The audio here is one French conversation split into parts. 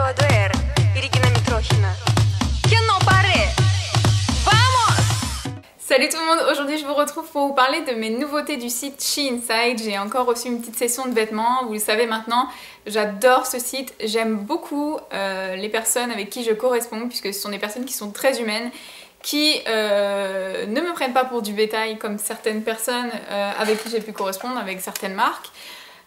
Teodor, Irina Mitrokhina. Que não pare! Vamos! Salut tout le monde, aujourd'hui je vous retrouve pour vous parler de mes nouveautés du site SheInside. J'ai encore reçu une petite session de vêtements, vous le savez maintenant, j'adore ce site, j'aime beaucoup les personnes avec qui je corresponds puisque ce sont des personnes qui sont très humaines, qui ne me prennent pas pour du bétail comme certaines personnes avec qui j'ai pu correspondre, avec certaines marques.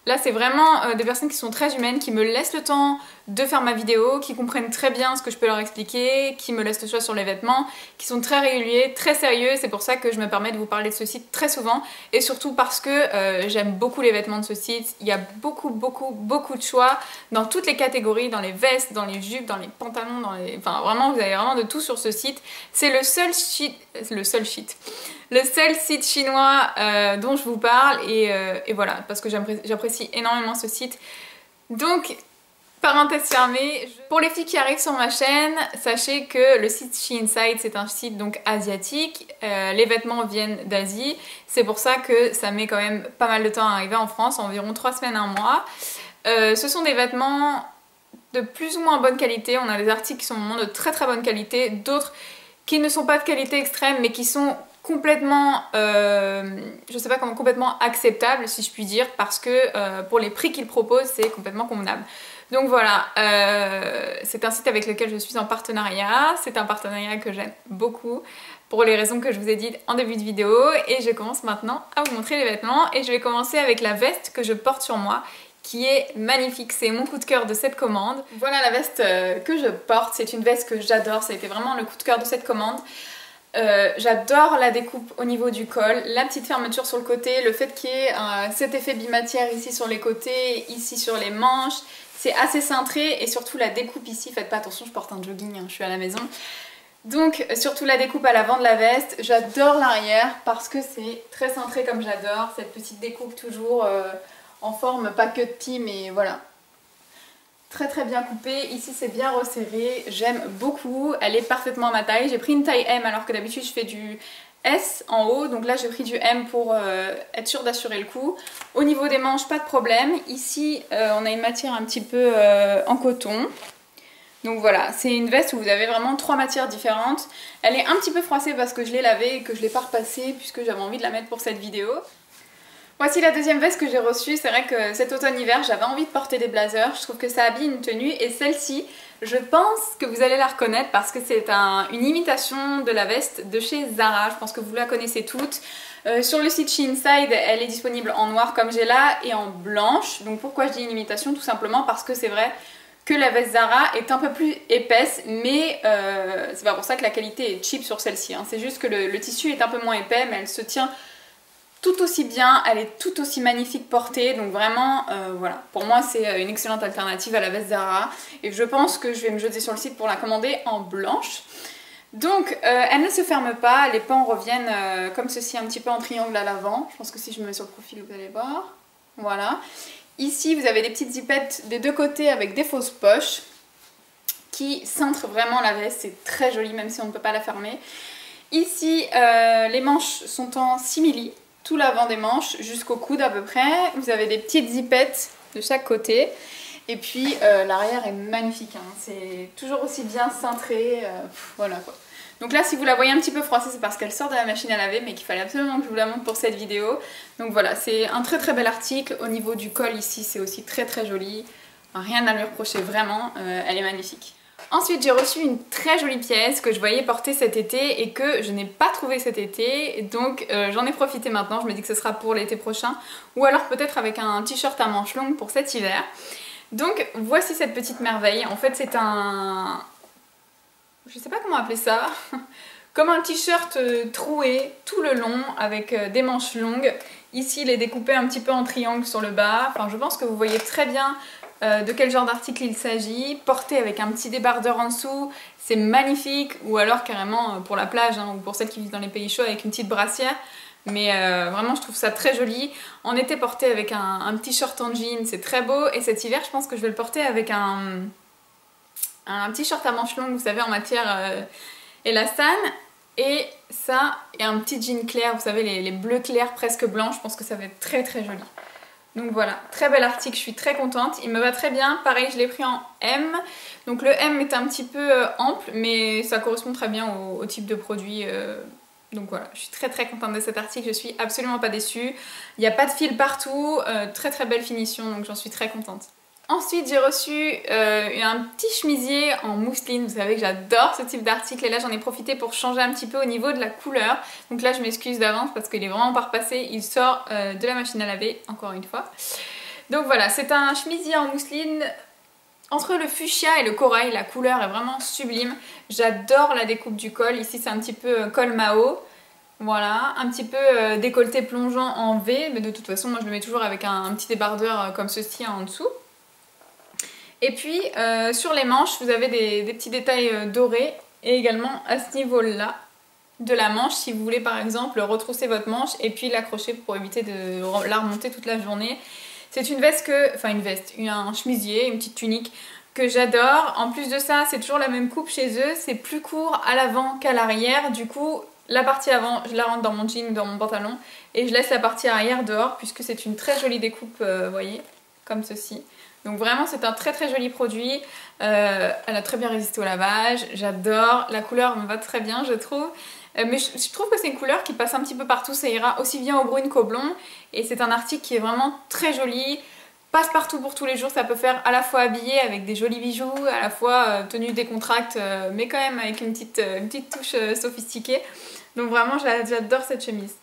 Là c'est vraiment des personnes qui sont très humaines, qui me laissent le temps de faire ma vidéo, qui comprennent très bien ce que je peux leur expliquer, qui me laissent le choix sur les vêtements, qui sont très réguliers, très sérieux. C'est pour ça que je me permets de vous parler de ce site très souvent et surtout parce que j'aime beaucoup les vêtements de ce site. Il y a beaucoup de choix dans toutes les catégories, dans les vestes, dans les jupes, dans les pantalons, enfin vraiment vous avez vraiment de tout sur ce site. C'est le seul site chinois dont je vous parle et voilà, parce que j'apprécie énormément ce site. Donc, parenthèse fermée, pour les filles qui arrivent sur ma chaîne, sachez que le site SheInside c'est un site donc asiatique, les vêtements viennent d'Asie, c'est pour ça que ça met quand même pas mal de temps à arriver en France, environ 3 semaines, 1 mois. Ce sont des vêtements de plus ou moins bonne qualité, on a des articles qui sont vraiment de très bonne qualité, d'autres qui ne sont pas de qualité extrême mais qui sont complètement, je sais pas comment, complètement acceptables si je puis dire, parce que pour les prix qu'ils proposent c'est complètement convenable. Donc voilà, c'est un site avec lequel je suis en partenariat, c'est un partenariat que j'aime beaucoup pour les raisons que je vous ai dites en début de vidéo et je commence maintenant à vous montrer les vêtements et je vais commencer avec la veste que je porte sur moi qui est magnifique, c'est mon coup de cœur de cette commande. Voilà la veste que je porte, c'est une veste que j'adore, ça a été vraiment le coup de cœur de cette commande. J'adore la découpe au niveau du col, la petite fermeture sur le côté, le fait qu'il y ait cet effet bimatière ici sur les côtés, ici sur les manches, c'est assez cintré et surtout la découpe ici, faites pas attention, je porte un jogging, hein, je suis à la maison. Donc surtout la découpe à l'avant de la veste, j'adore l'arrière parce que c'est très cintré comme j'adore, cette petite découpe toujours en forme pas que de pie mais voilà. Très bien coupée, ici c'est bien resserré, j'aime beaucoup, elle est parfaitement à ma taille. J'ai pris une taille M alors que d'habitude je fais du S en haut, donc là j'ai pris du M pour être sûre d'assurer le coup. Au niveau des manches, pas de problème. Ici on a une matière un petit peu en coton. Donc voilà, c'est une veste où vous avez vraiment 3 matières différentes. Elle est un petit peu froissée parce que je l'ai lavée et que je l'ai pas repassée puisque j'avais envie de la mettre pour cette vidéo. Voici la deuxième veste que j'ai reçue. C'est vrai que cet automne-hiver j'avais envie de porter des blazers, je trouve que ça habille une tenue et celle-ci je pense que vous allez la reconnaître parce que c'est une imitation de la veste de chez Zara, je pense que vous la connaissez toutes. Sur le site SheInside elle est disponible en noir comme j'ai là et en blanche. Donc pourquoi je dis une imitation? Tout simplement parce que c'est vrai que la veste Zara est un peu plus épaisse mais c'est pas pour ça que la qualité est cheap sur celle-ci, hein. C'est juste que le tissu est un peu moins épais mais elle se tient tout aussi bien, elle est tout aussi magnifique portée, donc vraiment voilà, pour moi c'est une excellente alternative à la veste Zara et je pense que je vais me jeter sur le site pour la commander en blanche. Donc elle ne se ferme pas, les pans reviennent comme ceci un petit peu en triangle à l'avant, je pense que si je me mets sur le profil vous allez voir, voilà. Ici vous avez des petites zippettes des deux côtés avec des fausses poches qui cintrent vraiment la veste, c'est très joli même si on ne peut pas la fermer. Ici les manches sont en simili, tout l'avant des manches jusqu'au coude à peu près. Vous avez des petites zippettes de chaque côté. Et puis l'arrière est magnifique, hein. C'est toujours aussi bien cintré. Voilà quoi. Donc là si vous la voyez un petit peu froissée c'est parce qu'elle sort de la machine à laver mais qu'il fallait absolument que je vous la montre pour cette vidéo. Donc voilà, c'est un très bel article. Au niveau du col ici c'est aussi très joli. Rien à lui reprocher vraiment, elle est magnifique. Ensuite j'ai reçu une très jolie pièce que je voyais porter cet été et que je n'ai pas trouvé cet été, donc j'en ai profité maintenant, je me dis que ce sera pour l'été prochain ou alors peut-être avec un t-shirt à manches longues pour cet hiver. Donc voici cette petite merveille, en fait c'est un... je sais pas comment appeler ça, comme un t-shirt troué tout le long avec des manches longues. Ici il est découpé un petit peu en triangle sur le bas, enfin je pense que vous voyez très bien de quel genre d'article il s'agit, porté avec un petit débardeur en dessous, c'est magnifique, ou alors carrément pour la plage, hein, ou pour celles qui vivent dans les pays chauds avec une petite brassière, mais vraiment je trouve ça très joli. En été porté avec un petit short en jean, c'est très beau, et cet hiver je pense que je vais le porter avec un petit short à manches longues, vous savez en matière élastane, et ça, et un petit jean clair, vous savez les bleus clairs presque blancs, je pense que ça va être très joli. Donc voilà, très bel article, je suis très contente, il me va très bien. Pareil, je l'ai pris en M. Donc le M est un petit peu ample, mais ça correspond très bien au type de produit. Donc voilà, je suis très contente de cet article, je suis absolument pas déçue. Il n'y a pas de fil partout, très belle finition, donc j'en suis très contente. Ensuite, j'ai reçu un petit chemisier en mousseline. Vous savez que j'adore ce type d'article et là j'en ai profité pour changer un petit peu au niveau de la couleur. Donc là je m'excuse d'avance parce qu'il est vraiment pas repassé. Il sort de la machine à laver, encore une fois. Donc voilà, c'est un chemisier en mousseline entre le fuchsia et le corail. La couleur est vraiment sublime. J'adore la découpe du col. Ici c'est un petit peu col Mao. Voilà, un petit peu décolleté plongeant en V. Mais de toute façon moi je le mets toujours avec un petit débardeur comme ceci en dessous. Et puis sur les manches vous avez des petits détails dorés et également à ce niveau là de la manche si vous voulez par exemple retrousser votre manche et puis l'accrocher pour éviter de la remonter toute la journée. C'est une veste un chemisier, une petite tunique que j'adore. En plus de ça c'est toujours la même coupe chez eux, c'est plus court à l'avant qu'à l'arrière. Du coup la partie avant je la rentre dans mon jean, dans mon pantalon et je laisse la partie arrière dehors puisque c'est une très jolie découpe, vous voyez, comme ceci. Donc vraiment c'est un très joli produit, elle a très bien résisté au lavage, j'adore, la couleur me va très bien je trouve. Mais je trouve que c'est une couleur qui passe un petit peu partout, ça ira aussi bien au brune qu'au blond. Et c'est un article qui est vraiment très joli, passe partout pour tous les jours, ça peut faire à la fois habillé avec des jolis bijoux, à la fois tenue décontracte, mais quand même avec une petite touche sophistiquée. Donc vraiment j'adore cette chemise.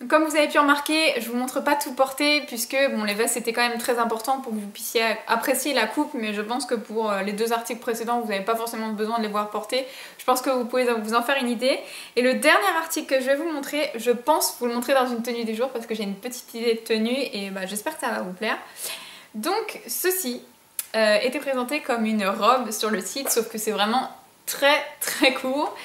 Comme vous avez pu remarquer, je vous montre pas tout porté puisque bon, les vestes c'était quand même très important pour que vous puissiez apprécier la coupe, mais je pense que pour les deux articles précédents vous n'avez pas forcément besoin de les voir porter. Je pense que vous pouvez vous en faire une idée. Et le dernier article que je vais vous montrer, je pense vous le montrer dans une tenue du jour parce que j'ai une petite idée de tenue et bah, j'espère que ça va vous plaire. Donc ceci était présenté comme une robe sur le site, sauf que c'est vraiment très court,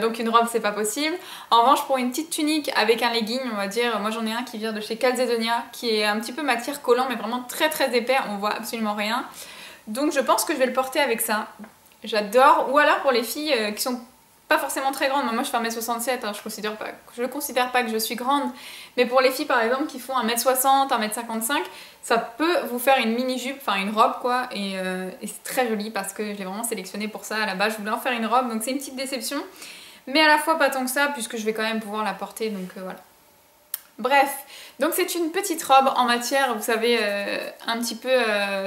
donc une robe c'est pas possible. En revanche pour une petite tunique avec un legging, on va dire, moi j'en ai un qui vient de chez Calzedonia qui est un petit peu matière collant mais vraiment très épais, on voit absolument rien. Donc je pense que je vais le porter avec ça, j'adore. Ou alors pour les filles qui sont pas forcément très grandes, moi je fais 1m67, hein, je considère pas que je suis grande, mais pour les filles par exemple qui font 1m60, 1m55, ça peut vous faire une mini jupe, enfin une robe quoi, et c'est très joli parce que je l'ai vraiment sélectionné pour ça à la base, je voulais en faire une robe, donc c'est une petite déception, mais à la fois pas tant que ça puisque je vais quand même pouvoir la porter, donc voilà. Bref, donc c'est une petite robe en matière, vous savez, un petit peu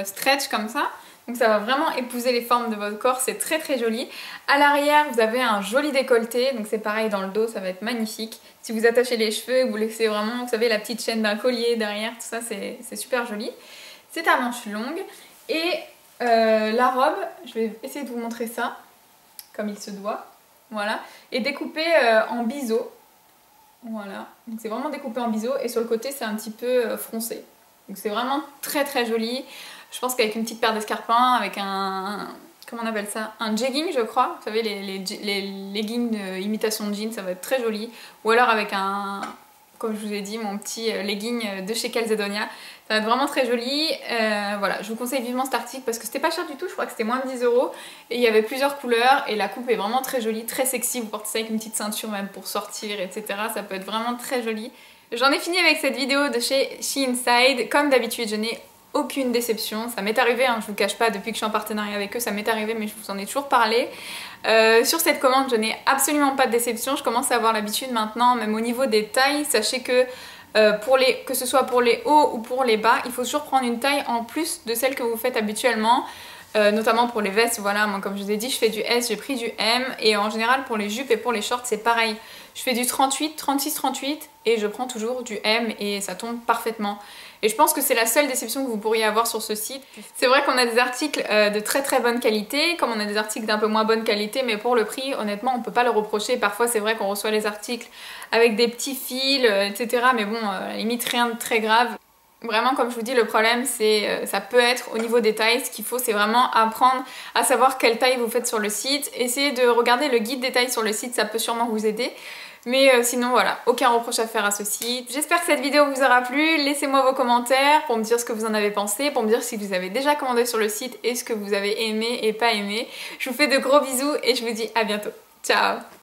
stretch comme ça. Donc ça va vraiment épouser les formes de votre corps, c'est très joli. À l'arrière, vous avez un joli décolleté, donc c'est pareil dans le dos, ça va être magnifique. Si vous attachez les cheveux, vous laissez vraiment, vous savez, la petite chaîne d'un collier derrière, tout ça, c'est super joli. C'est à manches longues. Et la robe, je vais essayer de vous montrer ça, comme il se doit. Voilà. Et découpée en biseau. Voilà. Donc c'est vraiment découpé en biseau, et sur le côté, c'est un petit peu froncé. Donc c'est vraiment très joli. Je pense qu'avec une petite paire d'escarpins, avec un... comment on appelle ça? Un jegging je crois. Vous savez les leggings imitation de jean, ça va être très joli. Ou alors avec un... comme je vous ai dit, mon petit legging de chez Calzedonia. Ça va être vraiment très joli. Voilà, je vous conseille vivement cet article parce que c'était pas cher du tout, je crois que c'était moins de 10 €. Et il y avait plusieurs couleurs et la coupe est vraiment très jolie, très sexy. Vous portez ça avec une petite ceinture même pour sortir, etc. Ça peut être vraiment très joli. J'en ai fini avec cette vidéo de chez Shein. Comme d'habitude, je n'ai aucune déception. Ça m'est arrivé, hein, je vous cache pas, depuis que je suis en partenariat avec eux, ça m'est arrivé, mais je vous en ai toujours parlé. Sur cette commande, je n'ai absolument pas de déception. Je commence à avoir l'habitude maintenant, même au niveau des tailles. Sachez que que ce soit pour les hauts ou pour les bas, il faut toujours prendre une taille en plus de celle que vous faites habituellement. Notamment pour les vestes, voilà, moi comme je vous ai dit, je fais du S, j'ai pris du M. Et en général pour les jupes et pour les shorts, c'est pareil. Je fais du 38, 36, 38 et je prends toujours du M et ça tombe parfaitement. Et je pense que c'est la seule déception que vous pourriez avoir sur ce site. C'est vrai qu'on a des articles de très bonne qualité, comme on a des articles d'un peu moins bonne qualité, mais pour le prix, honnêtement, on peut pas le reprocher. Parfois, c'est vrai qu'on reçoit les articles avec des petits fils, etc. Mais bon, à la limite, rien de très grave. Vraiment, comme je vous dis, le problème, c'est ça peut être au niveau des tailles. Ce qu'il faut, c'est vraiment apprendre à savoir quelle taille vous faites sur le site. Essayez de regarder le guide des tailles sur le site, ça peut sûrement vous aider. Mais sinon voilà, aucun reproche à faire à ce site. J'espère que cette vidéo vous aura plu. Laissez-moi vos commentaires pour me dire ce que vous en avez pensé, pour me dire si vous avez déjà commandé sur le site et ce que vous avez aimé et pas aimé. Je vous fais de gros bisous et je vous dis à bientôt. Ciao!